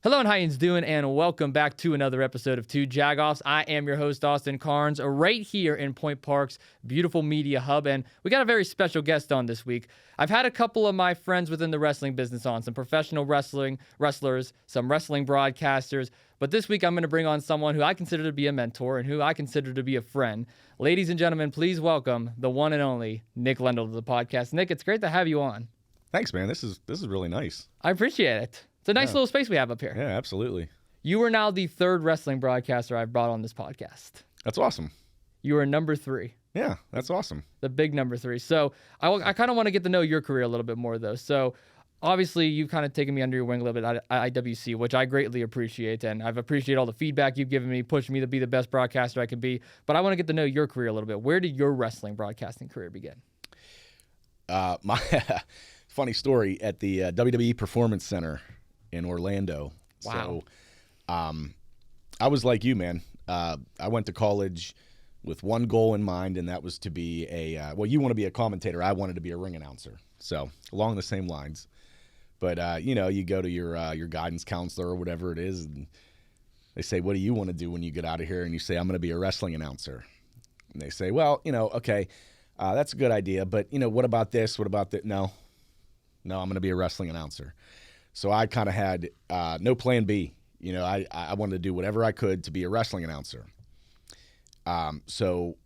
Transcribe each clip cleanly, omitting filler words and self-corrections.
Hello and how you doing, and welcome back to another episode of Two Jagoffs. I am your host, Austin Cairns, right here in Point Park's beautiful media hub, and we got a very special guest on this week. I've had a couple of my friends within the wrestling business on, some professional wrestlers, some wrestling broadcasters, but this week I'm going to bring on someone who I consider to be a mentor and who I consider to be a friend. Ladies and gentlemen, please welcome the one and only Nick Lendl to the podcast. Nick, it's great to have you on. Thanks, man. This is really nice. I appreciate it. It's a nice little space we have up here. Yeah, absolutely. You are now the third wrestling broadcaster I've brought on this podcast. That's awesome. You are number 3. Yeah, that's awesome. The big number 3. So I kind of want to get to know your career a little bit more, though. So obviously, you've kind of taken me under your wing a little bit at IWC, which I greatly appreciate. And I've appreciated all the feedback you've given me, pushed me to be the best broadcaster I could be. But I want to get to know your career a little bit. Where did your wrestling broadcasting career begin? My funny story at the WWE Performance Center in Orlando. Wow. So I was like you, man. I went to college with one goal in mind, and that was to be you want to be a commentator. I wanted to be a ring announcer. So along the same lines. But, you go to your guidance counselor or whatever it is, and they say, what do you want to do when you get out of here? And you say, I'm going to be a wrestling announcer. And they say, well, okay, that's a good idea. But, what about this? What about that? No, I'm going to be a wrestling announcer. So I kind of had no plan B. I wanted to do whatever I could to be a wrestling announcer. So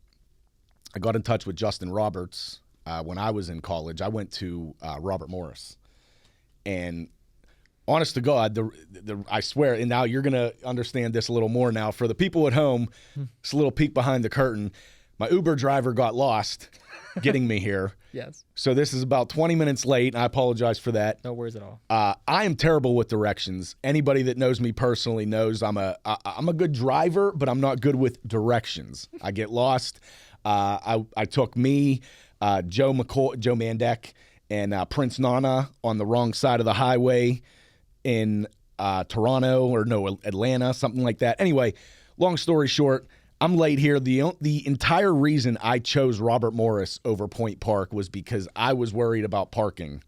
I got in touch with Justin Roberts when I was in college. I went to Robert Morris. And honest to God, I swear, and now you're going to understand this a little more now. For the people at home, it's a little peek behind the curtain. My Uber driver got lost getting me here. Yes. So this is about 20 minutes late, and I apologize for that. No worries at all. I am terrible with directions. Anybody that knows me personally knows I'm a good driver, but I'm not good with directions. I get lost. I took me, Joe Mandek, and Prince Nana on the wrong side of the highway in Atlanta, something like that. Anyway, long story short, I'm late here. The entire reason I chose Robert Morris over Point Park was because I was worried about parking.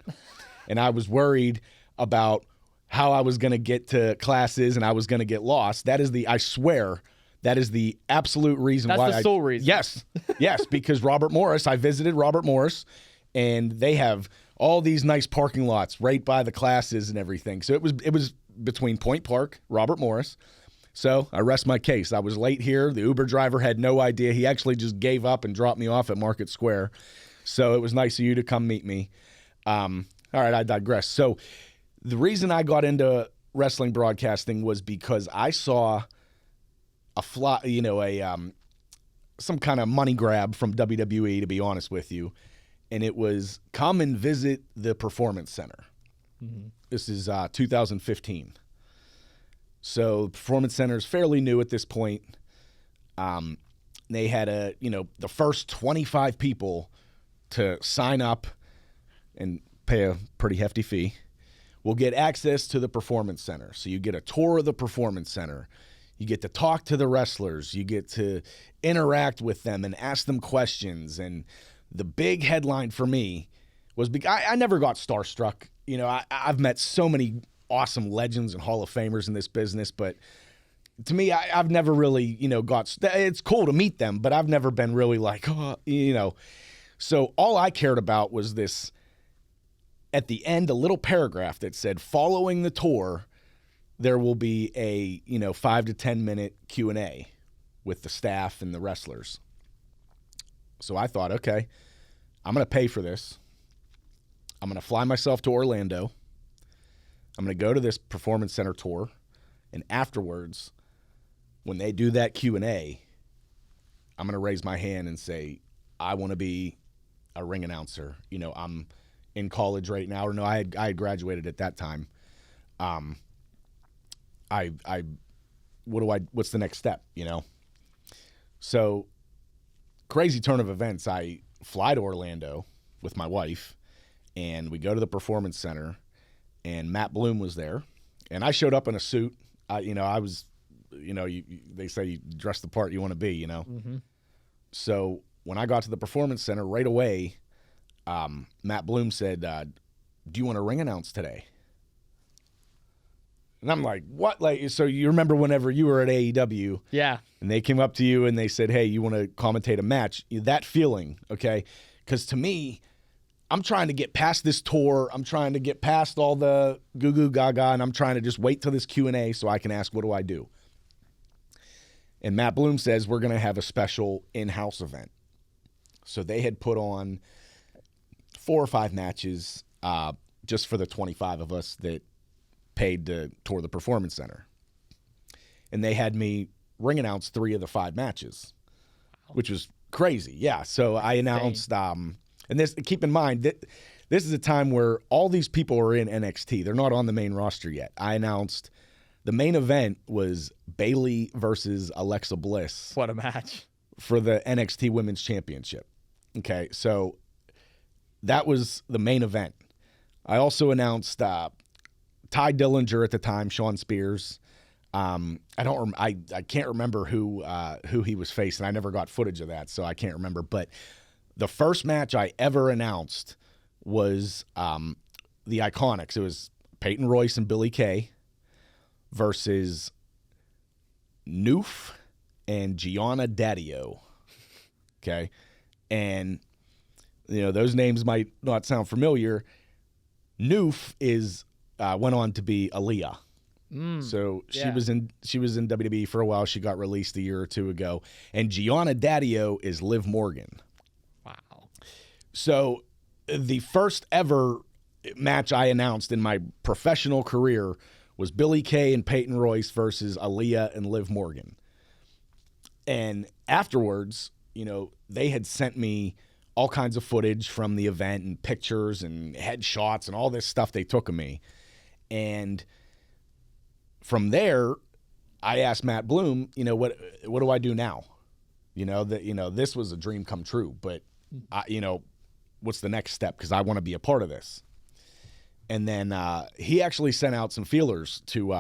And I was worried about how I was going to get to classes and I was going to get lost. I swear, that is the absolute reason why. That's the sole reason. Yes, because I visited Robert Morris, and they have all these nice parking lots right by the classes and everything. So it was between Point Park, Robert Morris. So I rest my case. I was late here. The Uber driver had no idea. He actually just gave up and dropped me off at Market Square. So it was nice of you to come meet me. All right, I digress. So the reason I got into wrestling broadcasting was because I saw some kind of money grab from WWE, to be honest with you. And it was come and visit the Performance Center. Mm-hmm. This is 2015. So the Performance Center is fairly new at this point. They had the first 25 people to sign up and pay a pretty hefty fee will get access to the Performance Center. So you get a tour of the Performance Center. You get to talk to the wrestlers. You get to interact with them and ask them questions. And the big headline for me was I never got starstruck. I've met so many awesome legends and Hall of Famers in this business, but to me, I've never really, it's cool to meet them, but I've never been really like, So all I cared about was this, at the end, a little paragraph that said, following the tour, there will be a, 5 to 10 minute Q&A with the staff and the wrestlers. So I thought, okay, I'm going to pay for this. I'm going to fly myself to Orlando. I'm going to go to this Performance Center tour, and afterwards, when they do that Q&A, I'm going to raise my hand and say, I want to be a ring announcer. I'm in college right now, or no, I had graduated at that time. What's the next step, So, crazy turn of events. I fly to Orlando with my wife, and we go to the Performance Center, and Matt Bloom was there, and I showed up in a suit. I was, they say you dress the part you want to be, Mm-hmm. So when I got to the Performance Center right away, Matt Bloom said, do you want to ring announce today? And I'm like, what? Like, so you remember whenever you were at AEW Yeah. and they came up to you and they said, hey, you want to commentate a match? That feeling, okay? Because to me, I'm trying to get past this tour. I'm trying to get past all the goo goo gaga, and I'm trying to just wait till this Q&A so I can ask, what do I do? And Matt Bloom says, we're going to have a special in-house event. So they had put on 4 or 5 matches just for the 25 of us that paid to tour the Performance Center. And they had me ring announce 3 of the 5 matches, which was crazy. Yeah. So I announced, and this, keep in mind that this is a time where all these people are in NXT. They're not on the main roster yet. I announced the main event was Bayley versus Alexa Bliss. What a match. For the NXT Women's Championship. Okay. So that was the main event. I also announced Ty Dillinger at the time, Sean Spears. I can't remember who he was facing. I never got footage of that, so I can't remember. But the first match I ever announced was the Iconics. It was Peyton Royce and Billie Kay versus Noof and Gianna Daddio. Okay, and those names might not sound familiar. Noof went on to be Aaliyah. So she was in WWE for a while. She got released a year or 2 ago. And Gianna Daddio is Liv Morgan. Wow. So the first ever match I announced in my professional career was Billie Kay and Peyton Royce versus Aaliyah and Liv Morgan. And afterwards, they had sent me all kinds of footage from the event and pictures and headshots and all this stuff they took of me. And from there, I asked Matt Bloom, what do I do now? This was a dream come true, but what's the next step? Because I want to be a part of this. And then he actually sent out some feelers to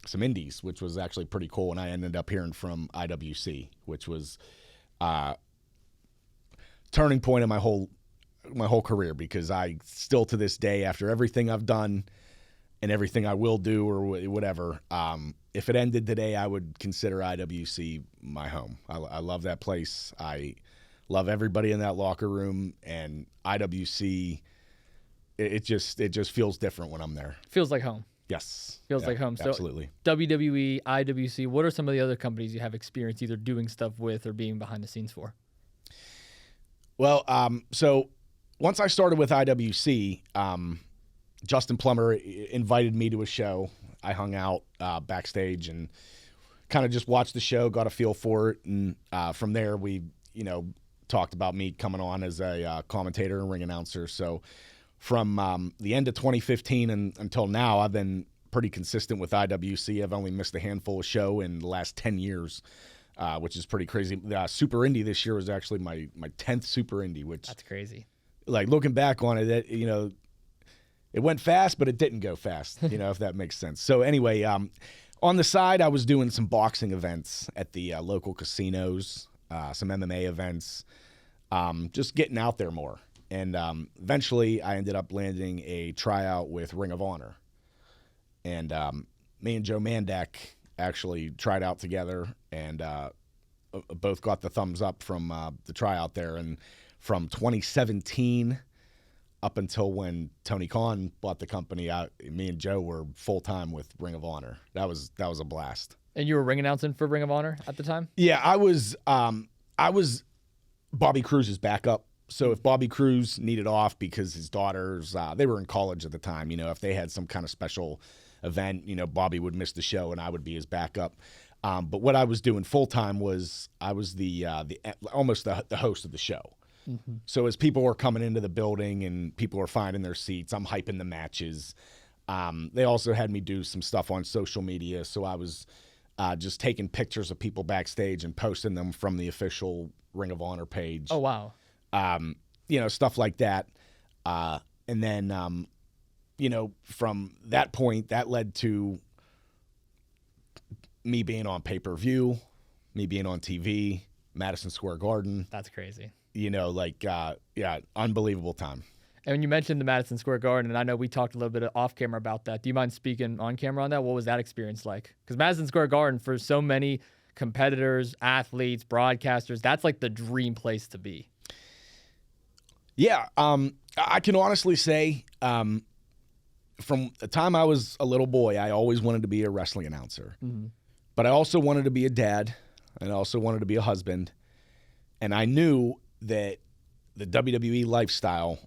some indies, which was actually pretty cool. And I ended up hearing from IWC, which was turning point in my whole career, because I still to this day, after everything I've done and everything I will do or whatever, if it ended today, I would consider IWC my home. I love that place. I love everybody in that locker room, and IWC, it just feels different when I'm there. Feels like home. Yes. Feels like home. So absolutely. WWE, IWC, what are some of the other companies you have experience either doing stuff with or being behind the scenes for? Well, so once I started with IWC, Justin Plummer invited me to a show. I hung out backstage and kind of just watched the show, got a feel for it. And from there, we, talked about me coming on as a commentator and ring announcer. So from the end of 2015 until now, I've been pretty consistent with IWC. I've only missed a handful of shows in the last 10 years, which is pretty crazy. Super Indie this year was actually my 10th Super Indie, which... That's crazy. Like, looking back on it, it went fast, but it didn't go fast, if that makes sense. So anyway, on the side, I was doing some boxing events at the local casinos, some MMA events, just getting out there more. And eventually, I ended up landing a tryout with Ring of Honor. And me and Joe Mandak actually tried out together, and both got the thumbs up from the tryout there. And from 2017 up until when Tony Khan bought the company, me and Joe were full-time with Ring of Honor. That was a blast. And you were ring announcing for Ring of Honor at the time? Yeah, I was Bobby Cruz's backup. So if Bobby Cruz needed off because his daughters, they were in college at the time, if they had some kind of special event, Bobby would miss the show and I would be his backup. But what I was doing full-time was I was the almost the host of the show. Mm-hmm. So as people were coming into the building and people were finding their seats, I'm hyping the matches. They also had me do some stuff on social media. So I was just taking pictures of people backstage and posting them from the official Ring of Honor page. Oh, wow. Stuff like that. And then, from that point, that led to me being on pay-per-view, me being on TV, Madison Square Garden. That's crazy. Unbelievable time. And when you mentioned the Madison Square Garden, and I know we talked a little bit off camera about that. Do you mind speaking on camera on that? What was that experience like? Because Madison Square Garden, for so many competitors, athletes, broadcasters, that's like the dream place to be. Yeah, I can honestly say from the time I was a little boy, I always wanted to be a wrestling announcer. Mm-hmm. But I also wanted to be a dad, and I also wanted to be a husband. And I knew that the WWE lifestyle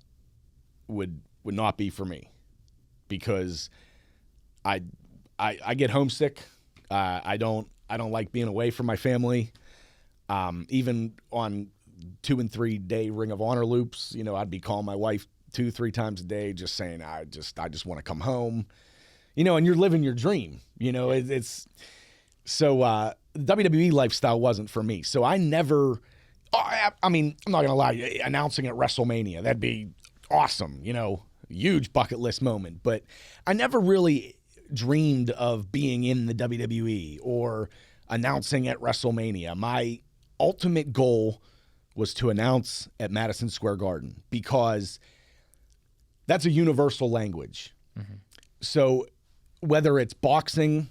would not be for me because I get homesick. I don't like being away from my family. Even on 2 and 3 day Ring of Honor loops, you know, I'd be calling my wife 2-3 times a day, just saying I just want to come home, you know. And you're living your dream, you know. It's so WWE lifestyle wasn't for me. So I never. I mean, I'm not gonna lie. Announcing at WrestleMania, that'd be awesome, you know, huge bucket list moment. But I never really dreamed of being in the WWE or announcing at WrestleMania. My ultimate goal was to announce at Madison Square Garden because that's a universal language. Mm-hmm. So whether it's boxing,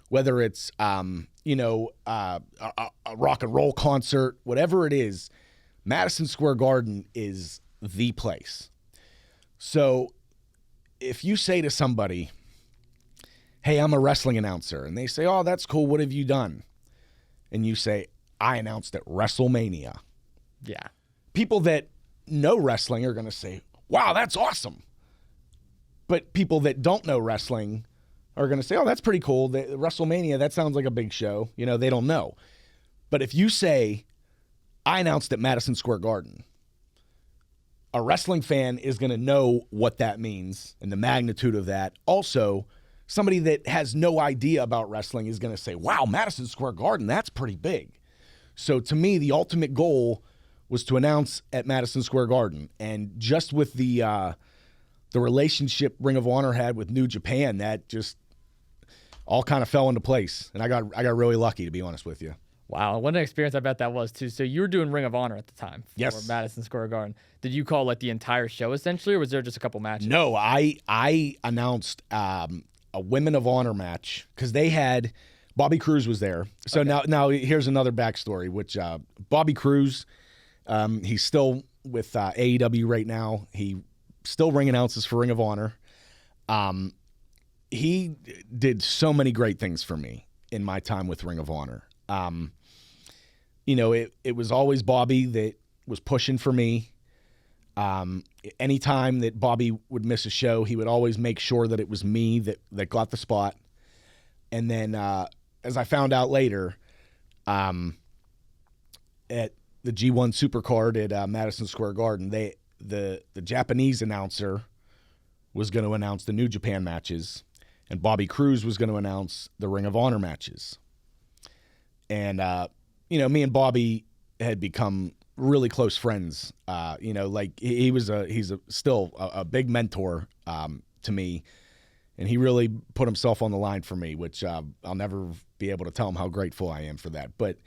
whether it's a rock and roll concert, whatever it is, Madison Square Garden is the place. So if you say to somebody, hey, I'm a wrestling announcer, and they say, oh, that's cool, what have you done? And you say, I announced at WrestleMania. Yeah. People that know wrestling are going to say, wow, that's awesome. But people that don't know wrestling are going to say, oh, that's pretty cool. WrestleMania, that sounds like a big show. You know, they don't know. But if you say, I announced at Madison Square Garden, a wrestling fan is going to know what that means and the magnitude of that. Also, somebody that has no idea about wrestling is going to say, wow, Madison Square Garden, that's pretty big. So to me, the ultimate goal was to announce at Madison Square Garden. And just with the relationship Ring of Honor had with New Japan, that just all kind of fell into place. And I got really lucky, to be honest with you. Wow, what an experience I bet that was, too. So you were doing Ring of Honor at the time for yes. Madison Square Garden. Did you call like the entire show, essentially, or was there just a couple matches? No, I announced a Women of Honor match because they had – Bobby Cruise was there. So okay. now here's another backstory, which Bobby Cruise, he's still with AEW right now. He still ring announces for Ring of Honor. He did so many great things for me in my time with Ring of Honor. You know, it was always Bobby that was pushing for me. Anytime that Bobby would miss a show, he would always make sure that it was me that got the spot. And then as I found out later, at the G1 Supercard at Madison Square Garden, the Japanese announcer was going to announce the New Japan matches, and Bobby Cruise was going to announce the Ring of Honor matches. And you know, me and Bobby had become really close friends. You know, like he's still a big mentor to me, and he really put himself on the line for me, which I'll never be able to tell him how grateful I am for that. But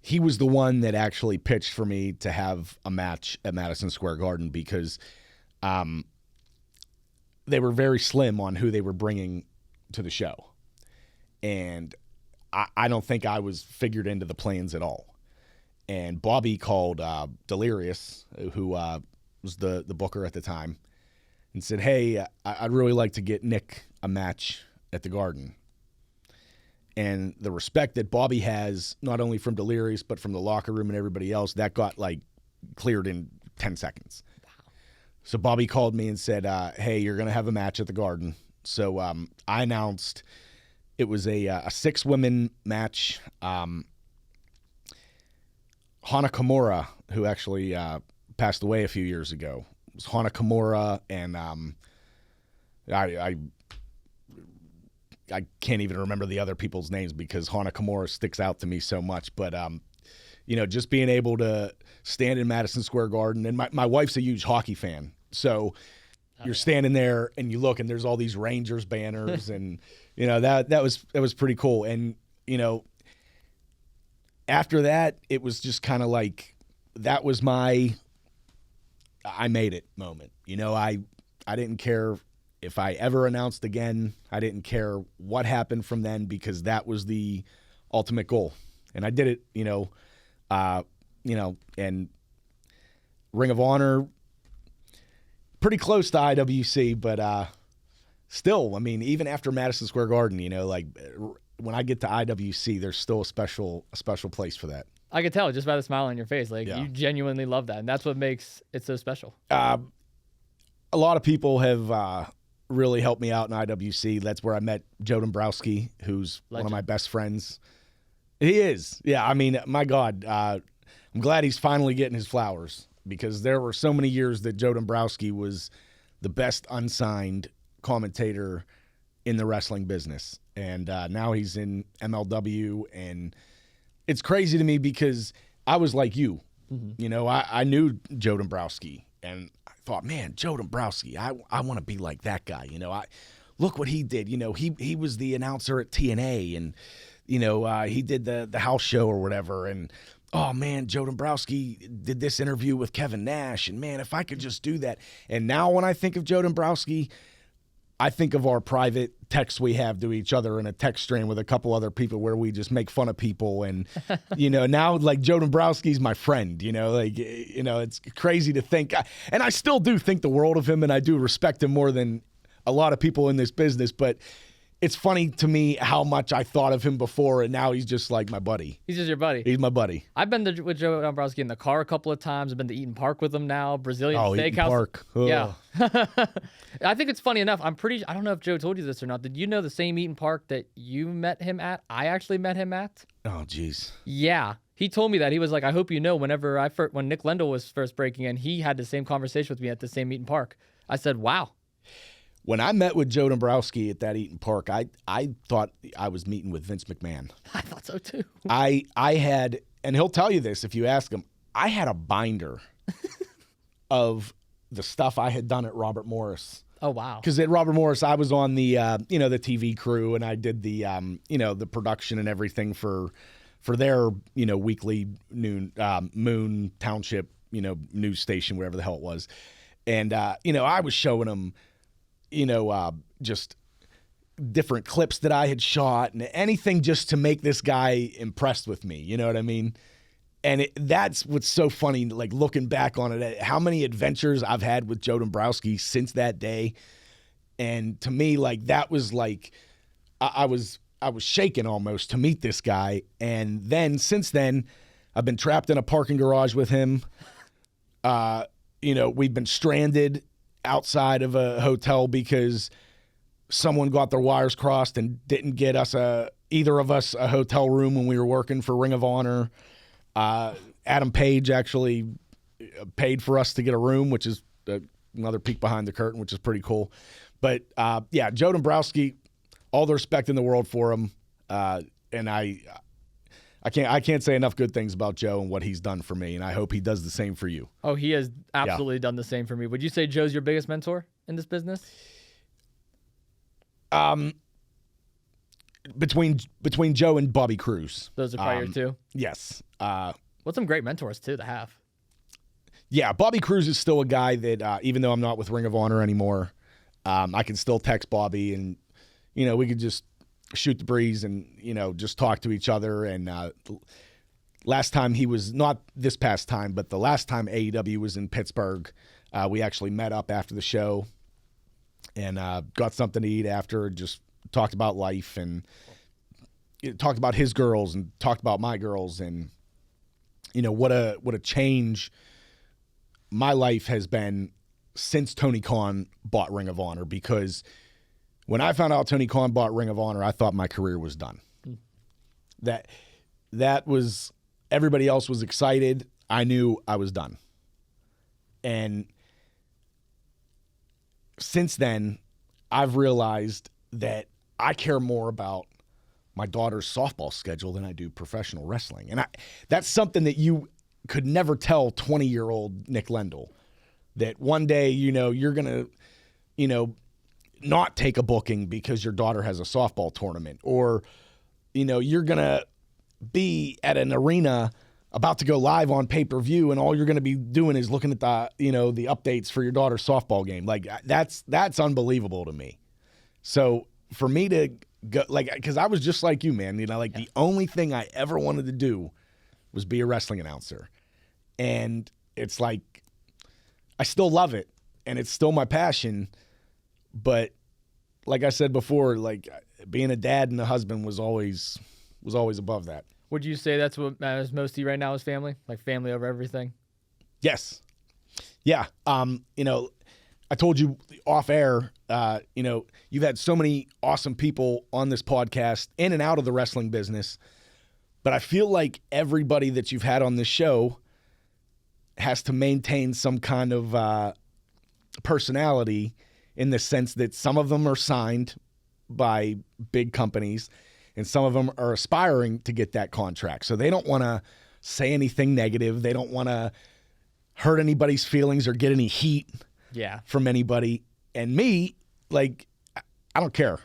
he was the one that actually pitched for me to have a match at Madison Square Garden because they were very slim on who they were bringing to the show. And I don't think I was figured into the plans at all. And Bobby called Delirious, who was the booker at the time, and said, hey, I'd really like to get Nick a match at the Garden. And the respect that Bobby has, not only from Delirious, but from the locker room and everybody else, that got like cleared in 10 seconds. Wow. So Bobby called me and said, hey, you're going to have a match at the Garden. So I announced it was a 6-women match. Hana Kimura, who actually passed away a few years ago. It was Hana Kimura, and I can't even remember the other people's names because Hana Kimura sticks out to me so much. But, you know, just being able to stand in Madison Square Garden, and my wife's a huge hockey fan. So you're standing there and you look and there's all these Rangers banners and, you know, that was pretty cool. And, you know, after that, it was just kind of like that was my I made it moment. You know, I didn't care if I ever announced again. I didn't care what happened from then because that was the ultimate goal. And I did it, and Ring of Honor, pretty close to IWC, but still, I mean, even after Madison Square Garden, when I get to IWC, there's still a special place for that. I could tell just by the smile on your face. Yeah. You genuinely love that, and that's what makes it so special. A lot of people have really helped me out in IWC. That's where I met Joe Dombrowski, who's one of my best friends. He is. Yeah, I mean, my God. I'm glad he's finally getting his flowers because there were so many years that Joe Dombrowski was the best unsigned commentator in the wrestling business. And now he's in MLW, and it's crazy to me because I was like you. Mm-hmm. I knew Joe Dombrowski, and I thought, man, Joe Dombrowski, I want to be like that guy. Look what he did. He was the announcer at TNA, and he did the house show or whatever. And oh man, Joe Dombrowski did this interview with Kevin Nash, and man, if I could just do that. And now when I think of Joe Dombrowski, I think of our private texts we have to each other in a text stream with a couple other people where we just make fun of people. And, now like Joe Dombrowski's my friend, it's crazy to think. And I still do think the world of him, and I do respect him more than a lot of people in this business. But it's funny to me how much I thought of him before, and now he's just like my buddy. He's just your buddy. He's my buddy. I've been with Joe Dombrowski in the car a couple of times. I've been to Eaton Park with him now. Brazilian Steakhouse. Eaton Park. Oh. Yeah. I think it's funny enough. I don't know if Joe told you this or not. Did you know the same Eaton Park that you met him at, I actually met him at? Oh, jeez. Yeah. He told me that. He was like, I hope you know, when Nick Lendl was first breaking in, he had the same conversation with me at the same Eaton Park. I said, wow. When I met with Joe Dombrowski at that Eaton Park, I thought I was meeting with Vince McMahon. I thought so too. I had, and he'll tell you this if you ask him, I had a binder of the stuff I had done at Robert Morris. Oh, wow. Because at Robert Morris, I was on the, the TV crew, and I did the, the production and everything for their, weekly Moon Township, news station, whatever the hell it was. And, I was showing them, just different clips that I had shot and anything just to make this guy impressed with me. You know what I mean? And that's what's so funny, like looking back on it, how many adventures I've had with Joe Dombrowski since that day. And to me, like, that was like, I was shaken almost to meet this guy. And then since then, I've been trapped in a parking garage with him. We've been stranded outside of a hotel because someone got their wires crossed and didn't get us either of us a hotel room when we were working for Ring of Honor. Adam Page actually paid for us to get a room, which is another peek behind the curtain, which is pretty cool. But Joe Dombrowski, all the respect in the world for him, and I can't say enough good things about Joe and what he's done for me, and I hope he does the same for you. Oh, he has absolutely done the same for me. Would you say Joe's your biggest mentor in this business? Between Joe and Bobby Cruz. Those are probably your two? Yes. What's some great mentors, too, to have? Yeah, Bobby Cruz is still a guy that, even though I'm not with Ring of Honor anymore, I can still text Bobby, and, we could just shoot the breeze and, just talk to each other. And last time he was, not this past time, but the last time AEW was in Pittsburgh, we actually met up after the show and got something to eat after, just talked about life and talked about his girls and talked about my girls. And, what a change my life has been since Tony Khan bought Ring of Honor, because when I found out Tony Khan bought Ring of Honor, I thought my career was done. That was, everybody else was excited. I knew I was done. And since then, I've realized that I care more about my daughter's softball schedule than I do professional wrestling. And that's something that you could never tell 20-year-old Nick Lendl, that one day, you're going to, not take a booking because your daughter has a softball tournament, or, you're going to be at an arena about to go live on pay-per-view, and all you're going to be doing is looking at the the updates for your daughter's softball game. Like that's unbelievable to me. So for me to go, like, because I was just like you, man. The only thing I ever wanted to do was be a wrestling announcer, and it's like I still love it, and it's still my passion. But like I said before, like being a dad and a husband was always above that. Would you say that's what matters most to you right now is family? Like family over everything? Yes. Yeah. I told you off air, you've had so many awesome people on this podcast in and out of the wrestling business, but I feel like everybody that you've had on this show has to maintain some kind of personality, in the sense that some of them are signed by big companies and some of them are aspiring to get that contract. So they don't want to say anything negative. They don't want to hurt anybody's feelings or get any heat from anybody. And me, like, I don't care.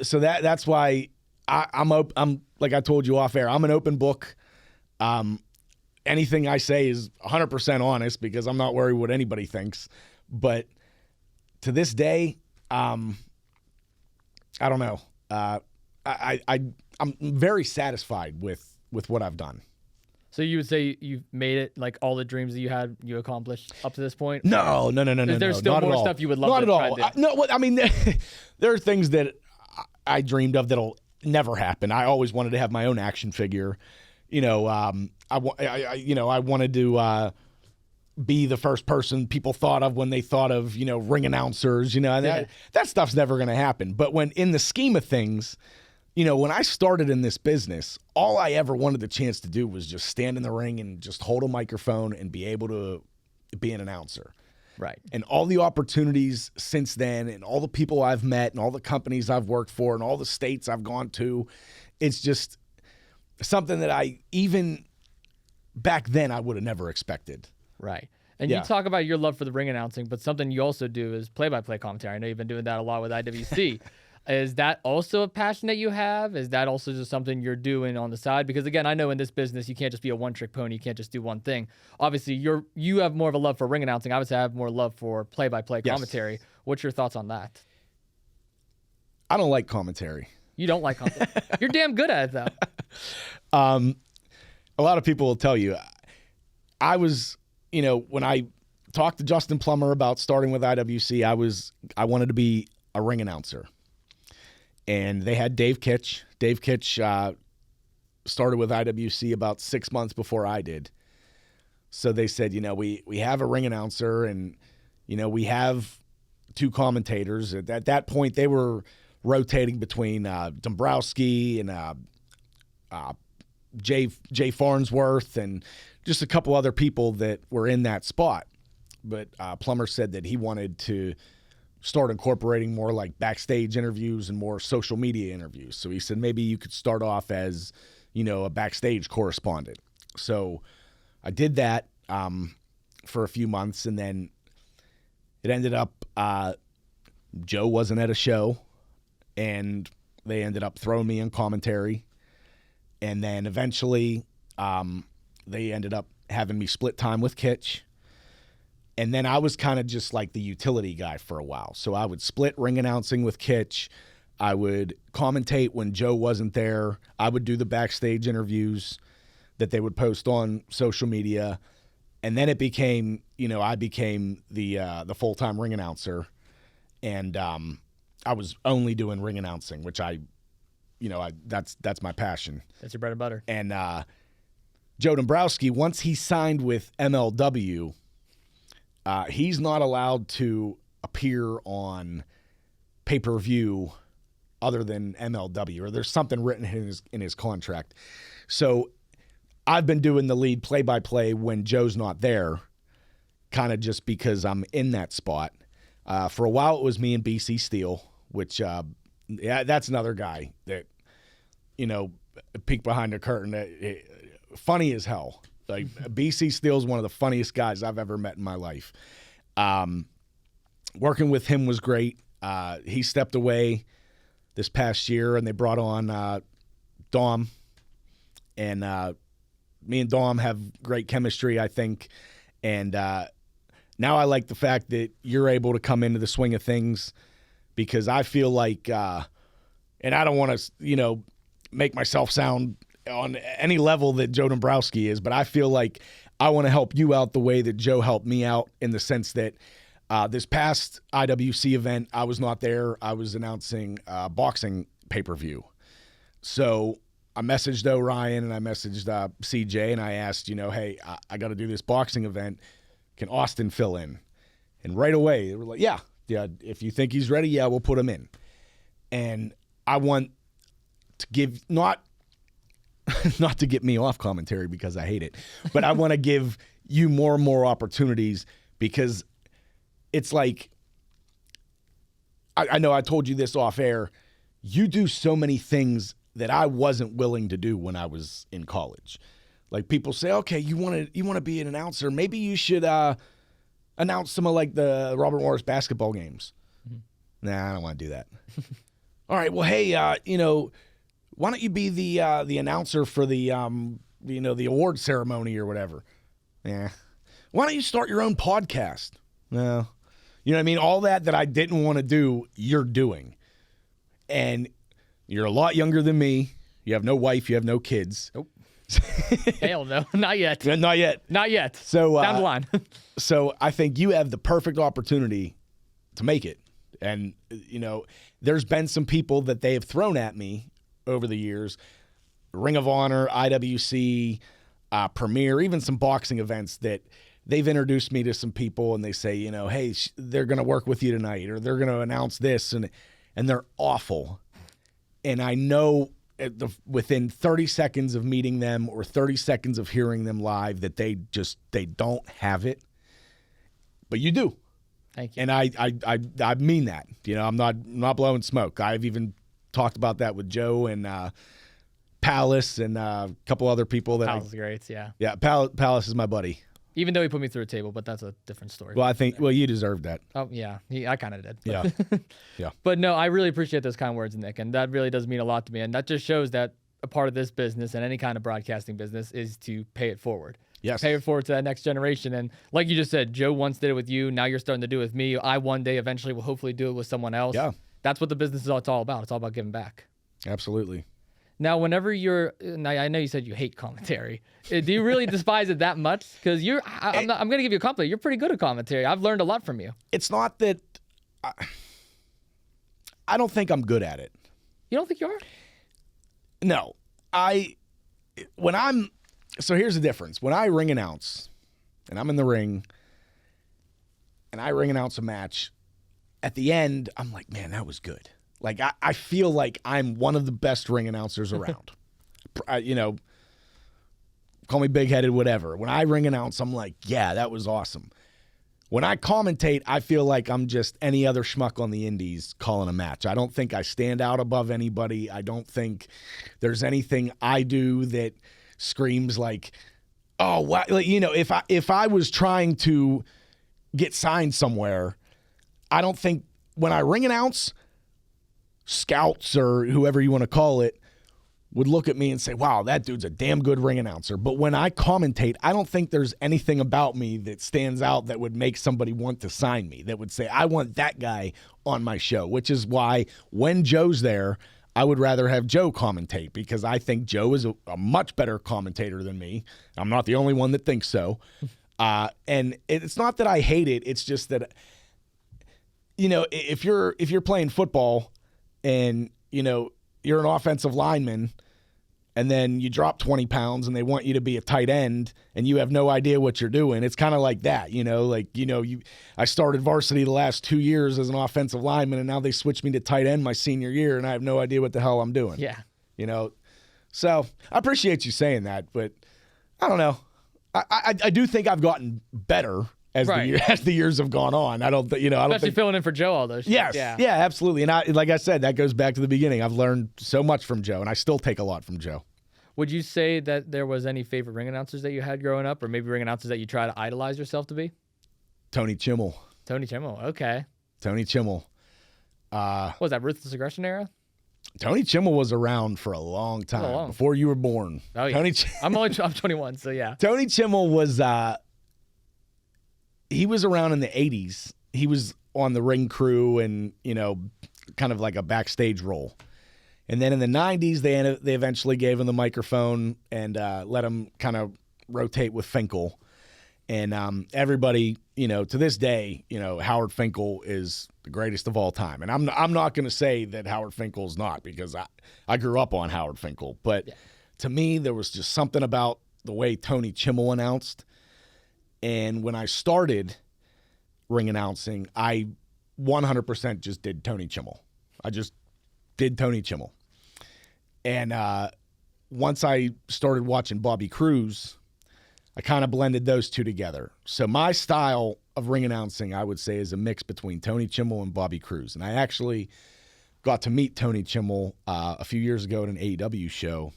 So that's why I'm like I told you off air, I'm an open book. Anything I say is 100% honest because I'm not worried what anybody thinks. But to this day, I don't know. I'm very satisfied with what I've done. So you would say you've made it, like all the dreams that you had, you accomplished up to this point? No. There's still more stuff you would love not to at all. No, I mean, there are things that I dreamed of that'll never happen. I always wanted to have my own action figure. I wanted to be the first person people thought of when they thought of, ring announcers, and that stuff's never going to happen. But when in the scheme of things, when I started in this business, all I ever wanted the chance to do was just stand in the ring and just hold a microphone and be able to be an announcer. Right. And all the opportunities since then and all the people I've met and all the companies I've worked for and all the states I've gone to, it's just something that I even back then I would have never expected. Right. And you talk about your love for the ring announcing, but something you also do is play-by-play commentary. I know you've been doing that a lot with IWC. Is that also a passion that you have? Is that also just something you're doing on the side? Because again, I know in this business, you can't just be a one-trick pony. You can't just do one thing. Obviously, you have more of a love for ring announcing. Obviously, I have more love for play-by-play commentary. What's your thoughts on that? I don't like commentary. You don't like commentary? You're damn good at it, though. A lot of people will tell you. I was, when I talked to Justin Plummer about starting with IWC, I wanted to be a ring announcer. And they had Dave Kitch. Dave Kitch started with IWC about 6 months before I did. So they said, we have a ring announcer and, we have two commentators. At that point, they were rotating between Dombrowski and Jay Farnsworth and just a couple other people that were in that spot. But Plummer said that he wanted to start incorporating more like backstage interviews and more social media interviews. So he said maybe you could start off as, a backstage correspondent. So I did that for a few months, and then it ended up Joe wasn't at a show, and they ended up throwing me in commentary. And then eventually they ended up having me split time with Kitch. And then I was kind of just like the utility guy for a while. So I would split ring announcing with Kitch. I would commentate when Joe wasn't there. I would do the backstage interviews that they would post on social media. And then it became, I became the full-time ring announcer. And I was only doing ring announcing, which that's my passion. That's your bread and butter. And Joe Dombrowski, once he signed with MLW, he's not allowed to appear on pay-per-view other than MLW, or there's something written in his contract. So I've been doing the lead play-by-play when Joe's not there, kind of just because I'm in that spot. For a while, it was me and BC Steele, which that's another guy that, peek behind the curtain. Funny as hell. Like BC Steele's one of the funniest guys I've ever met in my life. Working with him was great. He stepped away this past year, and they brought on Dom, and me and Dom have great chemistry, I think. And now I like the fact that you're able to come into the swing of things, because I feel like, and I don't want to, make myself sound on any level that Joe Dombrowski is, but I feel like I want to help you out the way that Joe helped me out, in the sense that this past IWC event, I was not there. I was announcing boxing pay-per-view. So I messaged Orion and I messaged CJ, and I asked, hey, I got to do this boxing event. Can Austin fill in? And right away, they were like, yeah, if you think he's ready, yeah, we'll put him in. And I want to give, not to get me off commentary because I hate it, but I want to give you more and more opportunities, because it's like, I know I told you this off air, you do so many things that I wasn't willing to do when I was in college. Like, people say, okay, you want to be an announcer, maybe you should announce some of like the Robert Morris basketball games. Mm-hmm. Nah, I don't want to do that. All right, well, hey, why don't you be the announcer for the the award ceremony or whatever? Yeah. Why don't you start your own podcast? No. You know what I mean? All that I didn't want to do, you're doing. And you're a lot younger than me. You have no wife. You have no kids. Nope. Hell no. Not yet. Not yet. Not yet. So down the line. So I think you have the perfect opportunity to make it. And, there's been some people that they have thrown at me over the years, Ring of Honor, IWC, Premier, even some boxing events, that they've introduced me to some people, and they say, hey, they're going to work with you tonight, or they're going to announce this, and they're awful. And I know within 30 seconds of meeting them or 30 seconds of hearing them live that they don't have it. But you do. Thank you. And I mean that. I'm not blowing smoke. I've even talked about that with Joe and Palace and a couple other people. Palace is great, yeah. Yeah, Palace is my buddy. Even though he put me through a table, but that's a different story. Well, I think, you deserved that. Oh, yeah. I kind of did. But. Yeah. Yeah. But no, I really appreciate those kind words, Nick, and that really does mean a lot to me. And that just shows that a part of this business and any kind of broadcasting business is to pay it forward. Yes. Pay it forward to that next generation. And like you just said, Joe once did it with you. Now you're starting to do it with me. I one day eventually will hopefully do it with someone else. Yeah. That's what the business is all about. It's all about giving back. Absolutely. Now, whenever I know you said you hate commentary. Do you really despise it that much? Because I'm going to give you a compliment. You're pretty good at commentary. I've learned a lot from you. It's not that I don't think I'm good at it. You don't think you are? No. So here's the difference. When I ring announce, and I'm in the ring, and I ring announce a match, at the end, I'm like, man, that was good. Like, I feel like I'm one of the best ring announcers around. Call me big-headed, whatever. When I ring announce, I'm like, yeah, that was awesome. When I commentate, I feel like I'm just any other schmuck on the indies calling a match. I don't think I stand out above anybody. I don't think there's anything I do that screams like, oh, wow. Like, if I was trying to get signed somewhere, I don't think when I ring announce, scouts or whoever you want to call it would look at me and say, wow, that dude's a damn good ring announcer. But when I commentate, I don't think there's anything about me that stands out that would make somebody want to sign me, that would say, I want that guy on my show, which is why when Joe's there, I would rather have Joe commentate, because I think Joe is a much better commentator than me. I'm not the only one that thinks so. And it's not that I hate it. It's just that, if you're playing football and, you're an offensive lineman, and then you drop 20 pounds and they want you to be a tight end and you have no idea what you're doing. It's kind of like that, I started varsity the last 2 years as an offensive lineman, and now they switched me to tight end my senior year, and I have no idea what the hell I'm doing. Yeah. So I appreciate you saying that, but I don't know. I do think I've gotten better as the years have gone on. I don't think. Especially filling in for Joe all those. Yes, yeah, absolutely. And like I said, that goes back to the beginning. I've learned so much from Joe, and I still take a lot from Joe. Would you say that there was any favorite ring announcers that you had growing up, or maybe ring announcers that you try to idolize yourself to be? Tony Chimmel. Tony Chimmel. Okay. Tony Chimmel. What was that, Ruthless Aggression era? Tony Chimmel was around for a long time before you were born. Oh yeah, I'm 21, so yeah. Tony Chimmel was he was around in the 80s. He was on the ring crew and kind of like a backstage role. And then in the 90s, they eventually gave him the microphone and let him kind of rotate with Finkel. And everybody, to this day, Howard Finkel is the greatest of all time. And I'm not going to say that Howard Finkel's not, because I grew up on Howard Finkel. But to me, there was just something about the way Tony Chimmel announced. And when I started ring announcing, I 100% just did Tony Chimmel. I just did Tony Chimmel. And once I started watching Bobby Cruz, I kind of blended those two together. So my style of ring announcing, I would say, is a mix between Tony Chimmel and Bobby Cruz. And I actually got to meet Tony Chimmel a few years ago at an AEW show.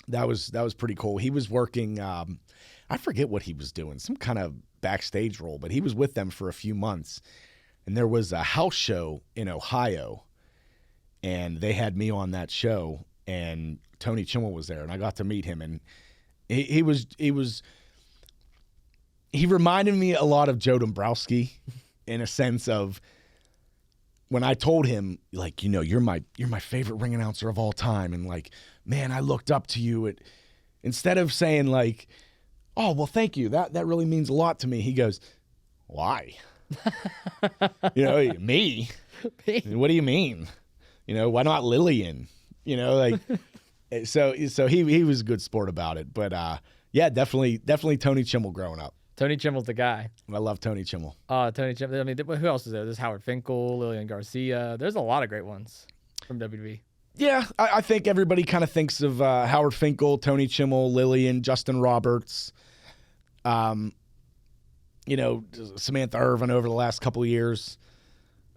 That was pretty cool. He was working, I forget what he was doing, some kind of backstage role, but he was with them for a few months. And there was a house show in Ohio, and they had me on that show, and Tony Chimmel was there, and I got to meet him, and he reminded me a lot of Joe Dombrowski in a sense of when I told him, like, you're my favorite ring announcer of all time, and like, man, I looked up to you. Instead of saying like, oh, well, thank you, that really means a lot to me, he goes, why? Me? What do you mean? Why not Lillian? So he was a good sport about it. But yeah, definitely Tony Chimmel growing up. Tony Chimmel's the guy. I love Tony Chimmel. Tony Chimmel. I mean, who else is there? There's Howard Finkel, Lillian Garcia. There's a lot of great ones from WWE. Yeah, I think everybody kind of thinks of Howard Finkel, Tony Chimmel, Lillian, Justin Roberts, Samantha Irvin over the last couple of years,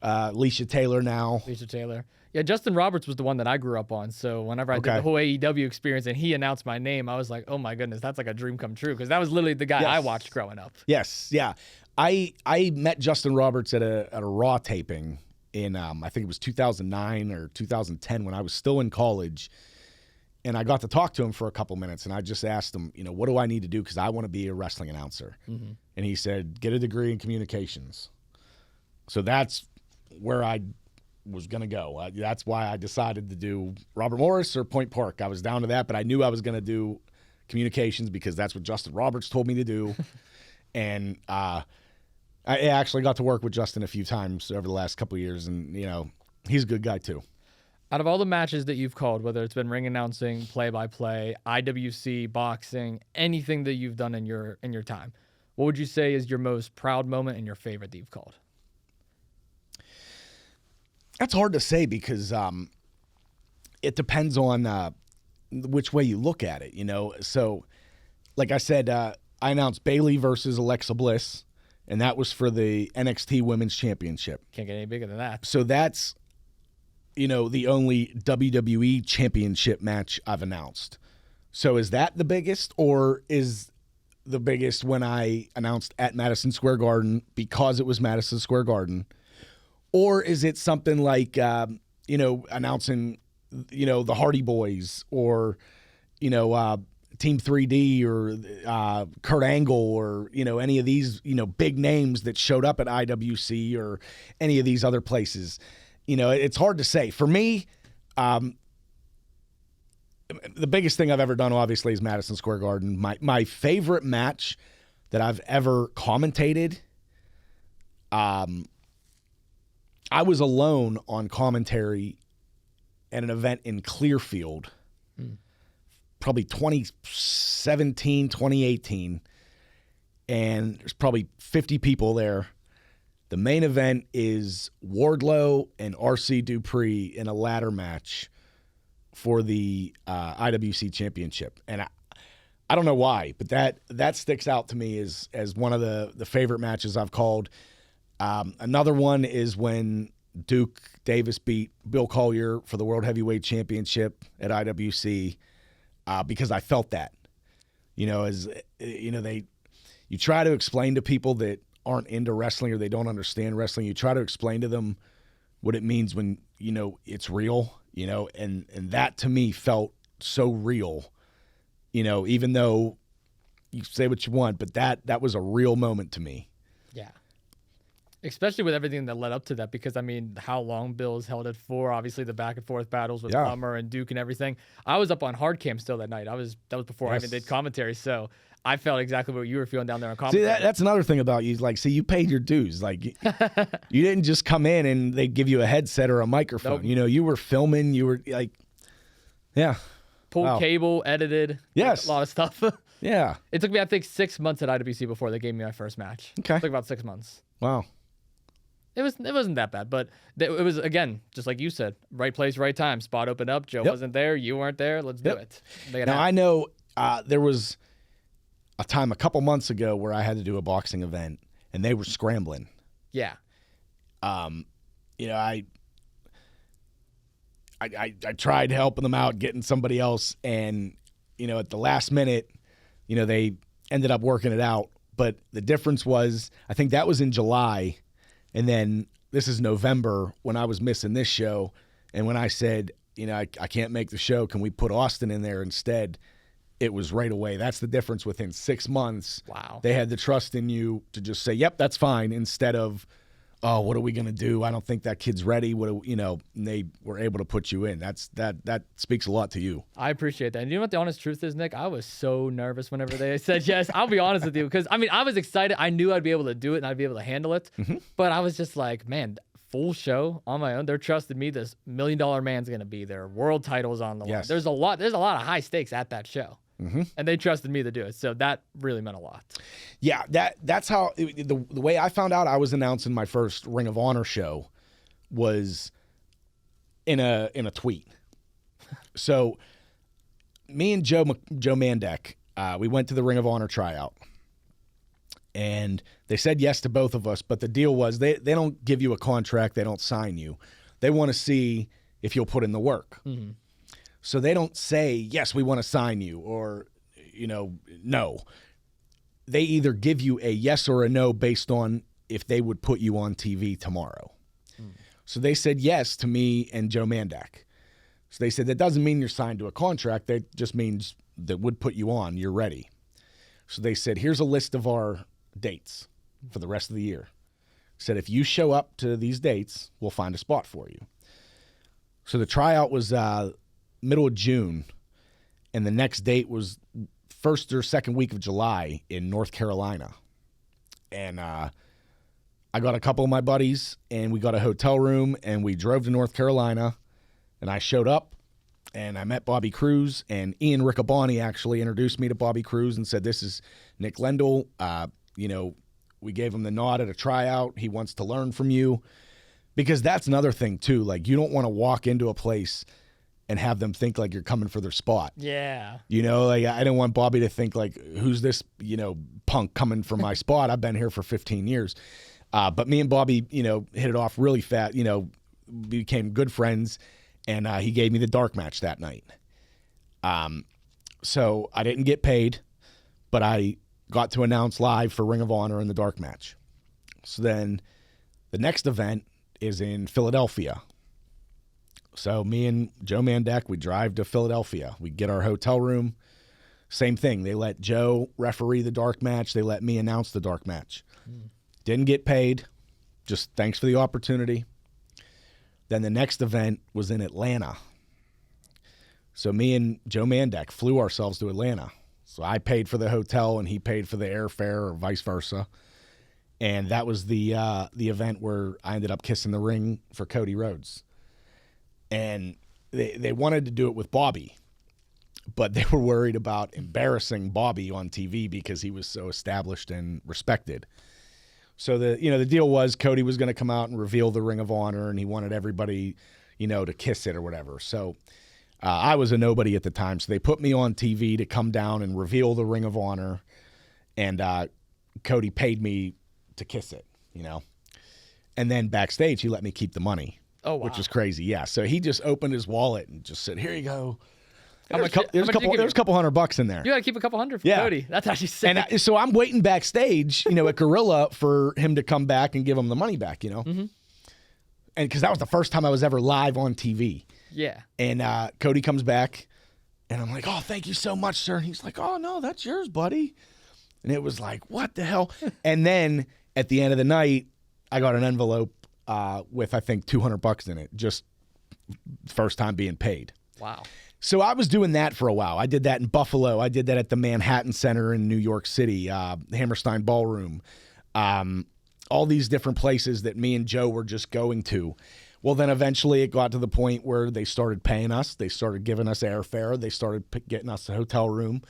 Alicia Taylor now. Alicia Taylor. Yeah, Justin Roberts was the one that I grew up on. So whenever I did the whole AEW experience and he announced my name, I was like, oh my goodness, that's like a dream come true, because that was literally the guy I watched growing up. Yes, yeah. I met Justin Roberts at a Raw taping in I think it was 2009 or 2010 when I was still in college, and I got to talk to him for a couple minutes, and I just asked him, what do I need to do, because I want to be a wrestling announcer. Mm-hmm. And he said, get a degree in communications. So that's where I was going to go. That's why I decided to do Robert Morris or Point Park. I was down to that, but I knew I was going to do communications because that's what Justin Roberts told me to do. And I actually got to work with Justin a few times over the last couple of years, and he's a good guy too. Out of all the matches that you've called, whether it's been ring announcing, play-by-play, IWC, boxing, anything that you've done in your time, what would you say is your most proud moment and your favorite that you've called? That's hard to say because it depends on which way you look at it, So, like I said, I announced Bayley versus Alexa Bliss, and that was for the NXT Women's Championship. Can't get any bigger than that. So that's, the only WWE Championship match I've announced. So is that the biggest, or is the biggest when I announced at Madison Square Garden because it was Madison Square Garden? Or is it something like, announcing, the Hardy Boys or, Team 3D or Kurt Angle or, any of these, big names that showed up at IWC or any of these other places? It's hard to say. For me, the biggest thing I've ever done, obviously, is Madison Square Garden. My favorite match that I've ever commentated, I was alone on commentary at an event in Clearfield, probably 2017, 2018, and there's probably 50 people there. The main event is Wardlow and RC Dupree in a ladder match for the IWC Championship. And I don't know why, but that sticks out to me as one of the favorite matches I've called. Another one is when Duke Davis beat Bill Collier for the World Heavyweight Championship at IWC, because I felt that. You try to explain to people that aren't into wrestling or they don't understand wrestling, you try to explain to them what it means when, it's real you know, and that to me felt so real, you know, even though you say what you want, but that was a real moment to me. Yeah. Especially with everything that led up to that, because, I mean, how long Bill's held it for, obviously the back and forth battles with Plummer and Duke and everything. I was up on hard cam still that night. That was before I even did commentary, so I felt exactly what you were feeling down there on commentary. See, that's another thing about you. Like, see, you paid your dues. Like, you didn't just come in and they give you a headset or a microphone. Nope. You know, you were filming. You were like, pulled cable, edited. Yes. A lot of stuff. Yeah. It took me, I think, 6 months at IWC before they gave me my first match. Okay. It took about 6 months. Wow. It wasn't that bad, but it was, again, just like you said, right place, right time. Spot opened up. Joe wasn't there. You weren't there. Let's do it. Now, I know there was a time a couple months ago where I had to do a boxing event, and they were scrambling. Yeah. You know, I tried helping them out, getting somebody else, and, you know, at the last minute, you know, they ended up working it out. But the difference was, I think that was in July, and then this is November when I was missing this show. And when I said, you know, I can't make the show, can we put Austin in there instead? It was right away. That's the difference. Within 6 months, wow, they had the trust in you to just say, yep, that's fine, instead of, oh, what are we going to do? I don't think that kid's ready. You know, and they were able to put you in. That speaks a lot to you. I appreciate that. And you know what the honest truth is, Nick? I was so nervous whenever they said yes. I'll be honest with you, because, I mean, I was excited. I knew I'd be able to do it and I'd be able to handle it. Mm-hmm. But I was just like, man, full show on my own. They're trusting me. This $1 million man's going to be there. World titles on the line. There's a lot of high stakes at that show. Mm-hmm. And they trusted me to do it. So that really meant a lot. Yeah, that's how the way I found out I was announcing my first Ring of Honor show was in a tweet. So me and Joe Mandek, we went to the Ring of Honor tryout. And they said yes to both of us, but the deal was they don't give you a contract, they don't sign you. They want to see if you'll put in the work. Mm-hmm. So they don't say, yes, we want to sign you, or, you know, no. They either give you a yes or a no based on if they would put you on TV tomorrow. Mm. So they said yes to me and Joe Mandek. So they said, that doesn't mean you're signed to a contract. That just means that would put you on, you're ready. So they said, here's a list of our dates for the rest of the year. Said, if you show up to these dates, we'll find a spot for you. So the tryout was middle of June, and the next date was first or second week of July in North Carolina. And I got a couple of my buddies, and we got a hotel room, and we drove to North Carolina, and I showed up, and I met Bobby Cruz, and Ian Riccaboni actually introduced me to Bobby Cruz and said, this is Nick Lendl. You know, we gave him the nod at a tryout. He wants to learn from you. Because that's another thing, too. Like, you don't want to walk into a place and have them think like you're coming for their spot. Yeah. You know, like, I didn't want Bobby to think like, who's this, you know, punk coming for my spot? I've been here for 15 years. But me and Bobby, you know, hit it off really fast, you know, became good friends, and he gave me the dark match that night. So I didn't get paid, but I got to announce live for Ring of Honor in the dark match. So then the next event is in Philadelphia. So me and Joe Mandek, we drive to Philadelphia. We get our hotel room. Same thing. They let Joe referee the dark match. They let me announce the dark match. Didn't get paid. Just thanks for the opportunity. Then the next event was in Atlanta. So me and Joe Mandek flew ourselves to Atlanta. So I paid for the hotel and he paid for the airfare, or vice versa. And that was the event where I ended up kissing the ring for Cody Rhodes. And they wanted to do it with Bobby, but they were worried about embarrassing Bobby on TV because he was so established and respected. So the deal was Cody was going to come out and reveal the Ring of Honor, and he wanted everybody, you know, to kiss it or whatever. So I was a nobody at the time, so they put me on TV to come down and reveal the Ring of Honor, and Cody paid me to kiss it, you know. And then backstage, he let me keep the money. Oh, wow. Which was crazy, yeah. So he just opened his wallet and just said, here you go. There's a couple $100 in there. You got to keep a couple hundred for Cody. That's actually sick. And so I'm waiting backstage, you know, at Gorilla for him to come back and give him the money back, you know. Mm-hmm. And because that was the first time I was ever live on TV. Yeah. And Cody comes back, and I'm like, oh, thank you so much, sir. And he's like, oh, no, that's yours, buddy. And it was like, what the hell? And then at the end of the night, I got an envelope with, I think, $200 in it, just first time being paid. Wow. So I was doing that for a while. I did that in Buffalo. I did that at the Manhattan Center in New York City, Hammerstein Ballroom, all these different places that me and Joe were just going to. Well, then eventually it got to the point where they started paying us. They started giving us airfare. They started getting us a hotel room.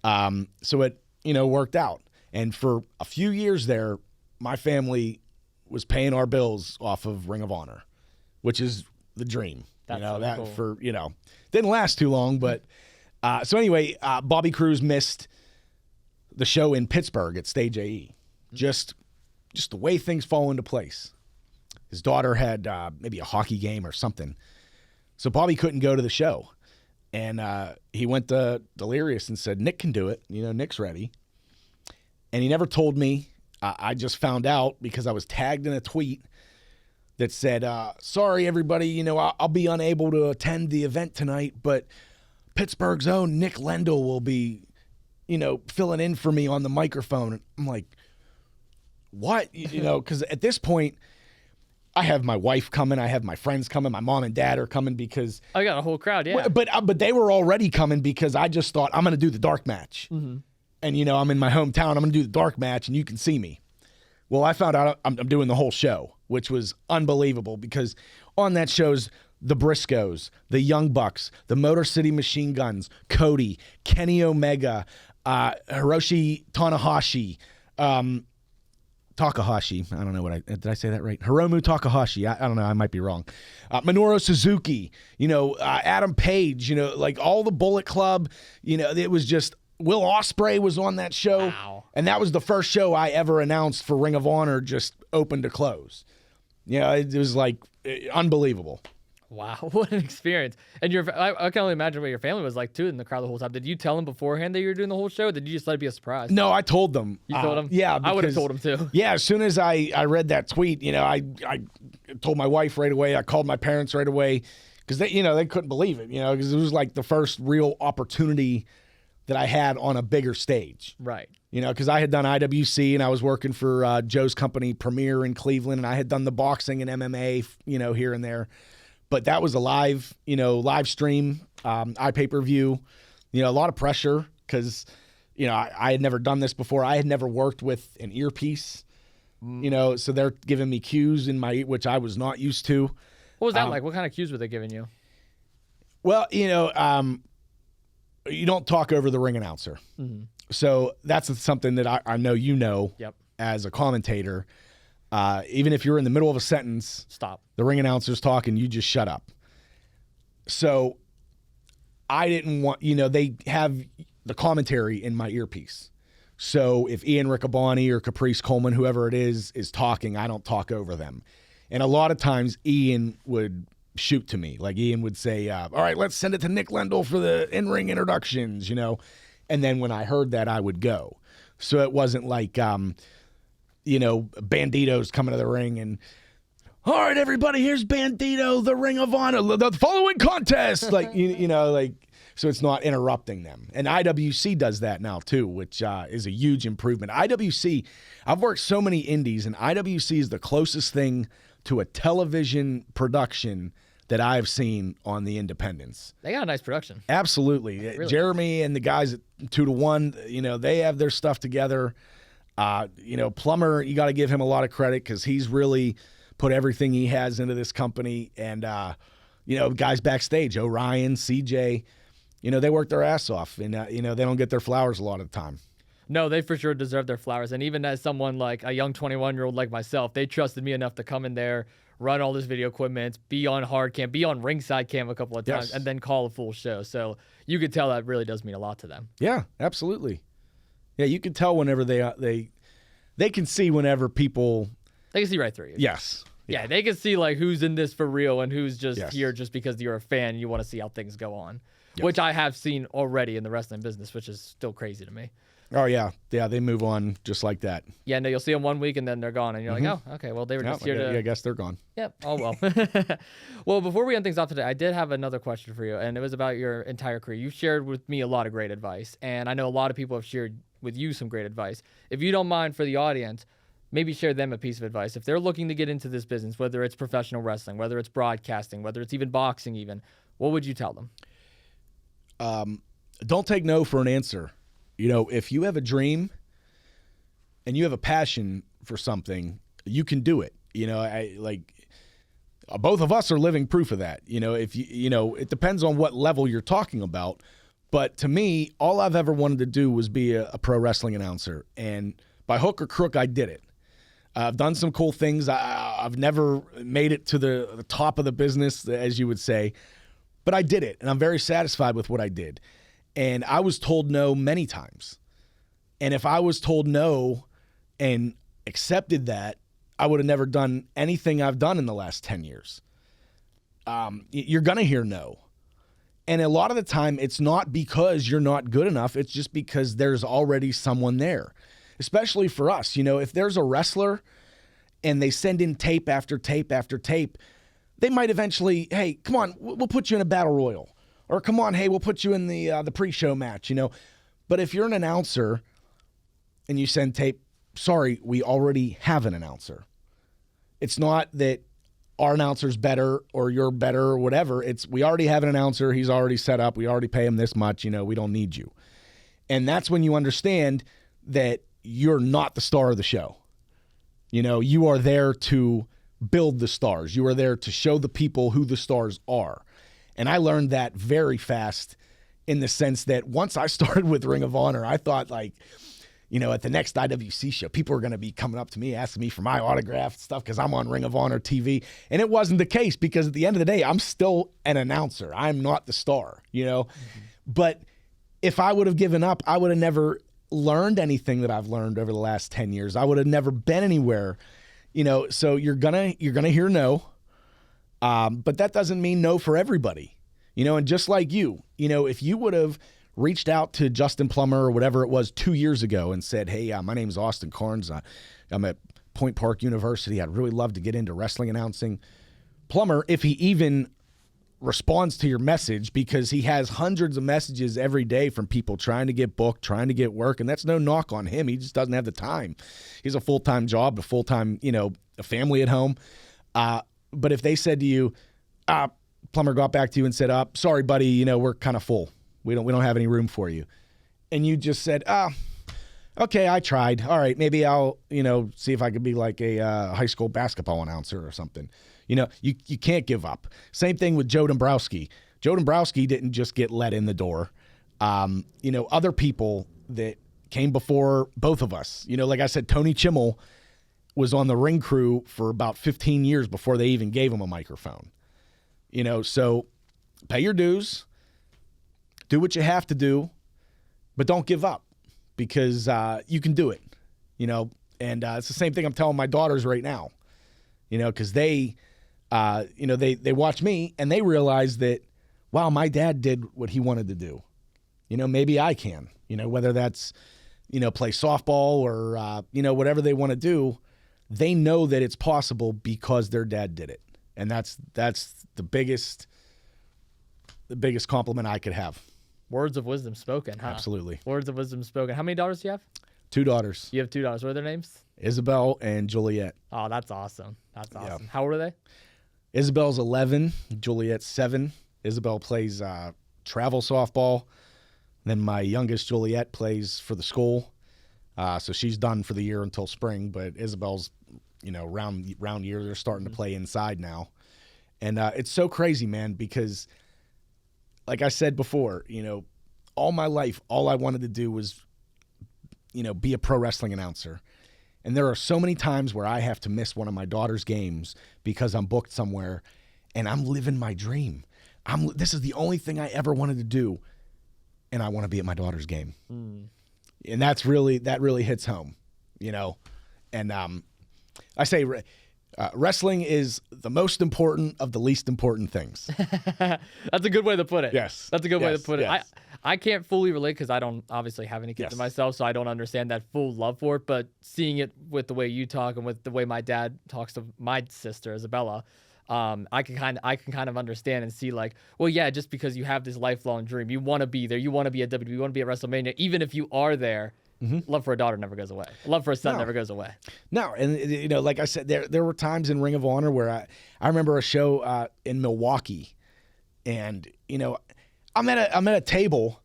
So it, worked out. And for a few years there, my family was paying our bills off of Ring of Honor, which is the dream. That's cool. Didn't last too long, but so anyway, Bobby Cruz missed the show in Pittsburgh at Stage AE. Just the way things fall into place. His daughter had maybe a hockey game or something. So Bobby couldn't go to the show. And he went to Delirious and said, Nick can do it. Nick's ready. And he never told me. I just found out because I was tagged in a tweet that said, sorry, everybody, I'll be unable to attend the event tonight, but Pittsburgh's own Nick Lendl will be, filling in for me on the microphone. And I'm like, what? Because at this point, I have my wife coming, I have my friends coming, my mom and dad are coming because... I got a whole crowd, yeah. But they were already coming because I just thought, I'm going to do the dark match. Mm-hmm. And, I'm in my hometown, I'm going to do the dark match, and you can see me. Well, I found out I'm doing the whole show, which was unbelievable because on that show's the Briscoes, the Young Bucks, the Motor City Machine Guns, Cody, Kenny Omega, Hiroshi Takahashi. I don't know did I say that right? Hiromu Takahashi. I don't know. I might be wrong. Minoru Suzuki, Adam Page, like all the Bullet Club, it was just, Will Ospreay was on that show. Wow. And that was the first show I ever announced for Ring of Honor, just open to close. It was like unbelievable. Wow, what an experience. And I can only imagine what your family was like, too, in the crowd the whole time. Did you tell them beforehand that you were doing the whole show, or did you just let it be a surprise? No, I told them. You told them? Yeah. I would have told them, too. Yeah, as soon as I read that tweet, I told my wife right away. I called my parents right away because they couldn't believe it, because it was like the first real opportunity that I had on a bigger stage. Right. Because I had done IWC and I was working for Joe's company, Premier in Cleveland, and I had done the boxing and MMA, here and there. But that was a live stream, iPay-per-view, a lot of pressure because, I had never done this before. I had never worked with an earpiece, so they're giving me cues in my ear, which I was not used to. What was that like? What kind of cues were they giving you? Well, you don't talk over the ring announcer. Mm-hmm. So that's something that I know Yep. As a commentator. Even if you're in the middle of a sentence, stop. The ring announcer's talking, you just shut up. So I didn't want, they have the commentary in my earpiece. So if Ian Riccaboni or Caprice Coleman, whoever it is talking, I don't talk over them. And a lot of times Ian would shoot to me. Like Ian would say, all right, let's send it to Nick Lendl for the in-ring introductions, And then when I heard that, I would go. So it wasn't like, Bandito's coming to the ring and, all right, everybody, here's Bandito, the Ring of Honor, the following contest. Like, so it's not interrupting them. And IWC does that now too, which is a huge improvement. IWC, I've worked so many indies, and IWC is the closest thing to a television production that I've seen on the independents. They got a nice production. Absolutely. Really? Jeremy and the guys at 2-to-1, they have their stuff together. Plummer, you got to give him a lot of credit because he's really put everything he has into this company. And, guys backstage, Orion, CJ, they work their ass off. And, they don't get their flowers a lot of the time. No, they for sure deserve their flowers. And even as someone like a young 21-year-old like myself, they trusted me enough to come in there, run all this video equipment, be on hard cam, be on ringside cam a couple of times, and then call a full show. So you could tell that really does mean a lot to them. Yeah, absolutely. Yeah, you can tell whenever they can see whenever people... They can see right through you. Yes. Yeah, they can see like who's in this for real and who's just here just because you're a fan and you want to see how things go on, which I have seen already in the wrestling business, which is still crazy to me. Oh, yeah. Yeah, they move on just like that. Yeah, no, you'll see them one week and then they're gone. And you're like, oh, okay, well, they were just here to... Yeah, I guess they're gone. Yep. Oh, well. Well, before we end things off today, I did have another question for you, and it was about your entire career. You've shared with me a lot of great advice, and I know a lot of people have shared with you some great advice. If you don't mind, for the audience, maybe share them a piece of advice. If they're looking to get into this business, whether it's professional wrestling, whether it's broadcasting, whether it's even boxing even, what would you tell them? Don't take no for an answer. You know, if you have a dream and you have a passion for something, you can do it. You know, both of us are living proof of that. You know, it depends on what level you're talking about. But to me, all I've ever wanted to do was be a pro wrestling announcer. And by hook or crook, I did it. I've done some cool things. I've never made it to the top of the business, as you would say. But I did it, and I'm very satisfied with what I did. And I was told no many times. And if I was told no and accepted that, I would have never done anything I've done in the last 10 years. You're going to hear no. And a lot of the time, it's not because you're not good enough. It's just because there's already someone there, especially for us. You know, if there's a wrestler and they send in tape after tape after tape, they might eventually, hey, come on, we'll put you in a battle royal. Or come on, hey, we'll put you in the pre-show match, you know. But if you're an announcer and you send tape, sorry, we already have an announcer. It's not that our announcer's better or you're better or whatever. It's we already have an announcer. He's already set up. We already pay him this much. You know, we don't need you. And that's when you understand that you're not the star of the show. You know, you are there to build the stars. You are there to show the people who the stars are. And I learned that very fast in the sense that once I started with Ring of Honor, I thought like, you know, at the next IWC show, people are going to be coming up to me, asking me for my autograph and stuff because I'm on Ring of Honor TV. And it wasn't the case because at the end of the day, I'm still an announcer. I'm not the star, you know. Mm-hmm. But if I would have given up, I would have never learned anything that I've learned over the last 10 years. I would have never been anywhere, you know. So you're gonna hear no. But that doesn't mean no for everybody, you know, and just like you know, if you would have reached out to Justin Plummer or whatever it was 2 years ago and said, hey, my name's Austin Cairns. I'm at Point Park University. I'd really love to get into wrestling announcing. Plummer, if he even responds to your message, because he has hundreds of messages every day from people trying to get booked, trying to get work, and that's no knock on him. He just doesn't have the time. He's a full-time job, a full-time, you know, a family at home. But if they said to you, Plummer got back to you and said, sorry, buddy, you know, we're kind of full. We don't have any room for you. And you just said, okay, I tried. All right, maybe I'll, you know, see if I could be like a high school basketball announcer or something. You know, you can't give up. Same thing with Joe Dombrowski. Joe Dombrowski didn't just get let in the door. You know, other people that came before both of us. You know, like I said, Tony Chimmel was on the ring crew for about 15 years before they even gave him a microphone. You know, so pay your dues, do what you have to do, but don't give up because you can do it, you know. And it's the same thing I'm telling my daughters right now, you know, because they, you know, they watch me and they realize that, wow, my dad did what he wanted to do. You know, maybe I can, you know, whether that's, you know, play softball or, you know, whatever they want to do. They know that it's possible because their dad did it. And that's the biggest compliment I could have. Words of wisdom spoken, huh? Absolutely. Words of wisdom spoken. How many daughters do you have? 2 daughters. You have 2 daughters. What are their names? Isabel and Juliet. Oh, that's awesome. That's awesome. Yeah. How old are they? Isabel's 11, Juliet's 7. Isabel plays travel softball. Then my youngest, Juliet, plays for the school. So she's done for the year until spring, but Isabel's, you know, round year, they're starting to play inside now. And it's so crazy, man, because like I said before, you know, all my life, all I wanted to do was, you know, be a pro wrestling announcer. And there are so many times where I have to miss one of my daughter's games because I'm booked somewhere and I'm living my dream. This is the only thing I ever wanted to do. And I want to be at my daughter's game. Mm. And that really hits home, you know. And I say wrestling is the most important of the least important things. That's a good way to put it. Yes. That's a good way to put it. Yes. I can't fully relate because I don't obviously have any kids myself, so I don't understand that full love for it. But seeing it with the way you talk and with the way my dad talks to my sister Isabella, I can kind of understand and see like, well, yeah, just because you have this lifelong dream, you want to be there, you want to be at WWE, you want to be at WrestleMania, even if you are there. Love for a daughter never goes away. Love for a son never goes away. No, and you know, like I said, there were times in Ring of Honor where I remember a show in Milwaukee, and you know, I'm at a table,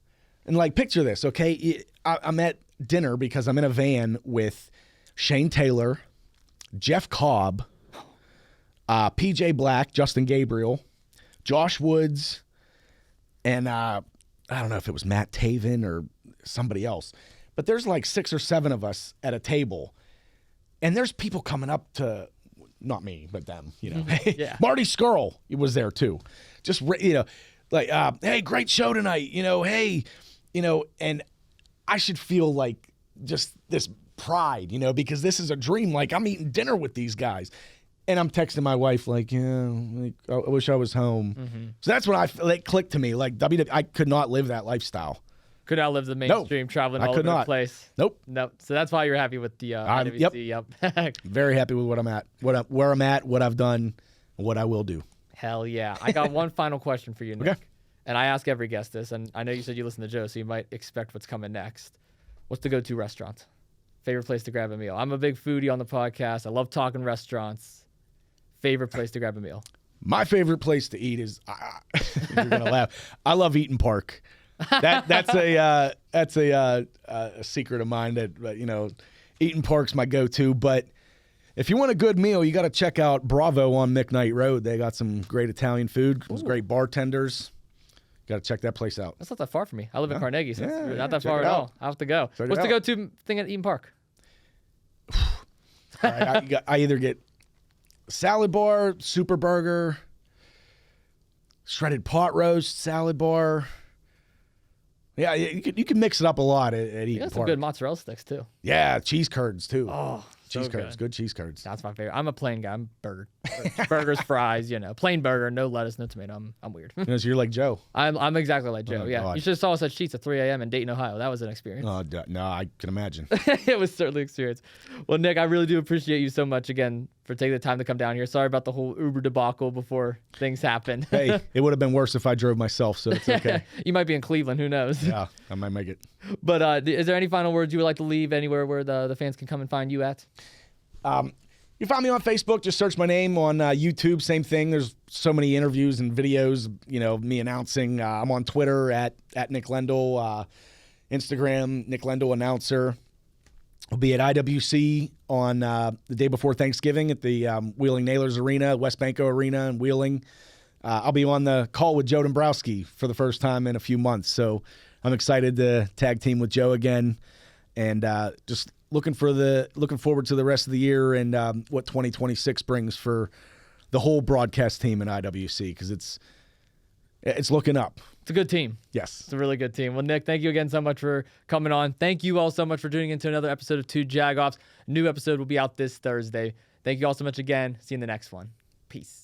and like picture this, okay? I'm at dinner because I'm in a van with Shane Taylor, Jeff Cobb, PJ Black, Justin Gabriel, Josh Woods, and I don't know if it was Matt Taven or somebody else. But there's like 6 or 7 of us at a table, and there's people coming up to, not me, but them, you know. Marty Scurll was there too. Just, you know, like, hey, great show tonight, you know, hey, you know, and I should feel like just this pride, you know, because this is a dream. Like, I'm eating dinner with these guys. And I'm texting my wife like, yeah, like, I wish I was home. So that's when it clicked to me. Like, I could not live that lifestyle. Could outlive the mainstream, traveling all over the place. Nope. So that's why you're happy with the IWC. Yep. Very happy with what I'm at, where I'm at, what I've done, and what I will do. Hell yeah. I got one final question for you, Nick. Okay. And I ask every guest this, and I know you said you listen to Joe, so you might expect what's coming next. What's the go-to restaurant? Favorite place to grab a meal? I'm a big foodie on the podcast. I love talking restaurants. Favorite place to grab a meal? My favorite place to eat is, you're going to laugh, I love Eaton Park. That's a secret of mine that, you know, Eaton Park's my go-to. But if you want a good meal, you got to check out Bravo on McKnight Road. They got some great Italian food, some great bartenders. Got to check that place out. That's not that far from me. I live in Carnegie, so it's not that far at all. I have to go. What's the go-to thing at Eaton Park? All right, I either get salad bar, super burger, shredded pot roast, salad bar. Yeah, you can mix it up a lot at Eaton Park. You got some good mozzarella sticks, too. Yeah, cheese curds, too. Oh, cheese curds. Good cheese curds. That's my favorite. I'm a plain guy. I'm burger. Burgers, fries, you know. Plain burger, no lettuce, no tomato. I'm weird. You know, so you're like Joe. I'm exactly like Joe, yeah. God. You should have saw us at Sheets at 3 a.m. in Dayton, Ohio. That was an experience. Oh, no, I can imagine. It was certainly an experience. Well, Nick, I really do appreciate you so much again for taking the time to come down here. Sorry about the whole Uber debacle before things happened. Hey, it would have been worse if I drove myself, so it's okay. You might be in Cleveland. Who knows? Yeah, I might make it. But is there any final words you would like to leave anywhere where the fans can come and find you at? You find me on Facebook. Just search my name on YouTube. Same thing. There's so many interviews and videos, you know, me announcing. I'm on Twitter at Nick Lendl, Instagram, Nick Lendl Announcer. I'll be at IWC on the day before Thanksgiving at the Wheeling Nailers Arena, West Banco Arena in Wheeling. I'll be on the call with Joe Dombrowski for the first time in a few months. So I'm excited to tag team with Joe again, and just looking forward to the rest of the year and what 2026 brings for the whole broadcast team in IWC, because it's looking up. It's a good team. Yes. It's a really good team. Well, Nick, thank you again so much for coming on. Thank you all so much for tuning into another episode of 2 Jagoffs. New episode will be out this Thursday. Thank you all so much again. See you in the next one. Peace.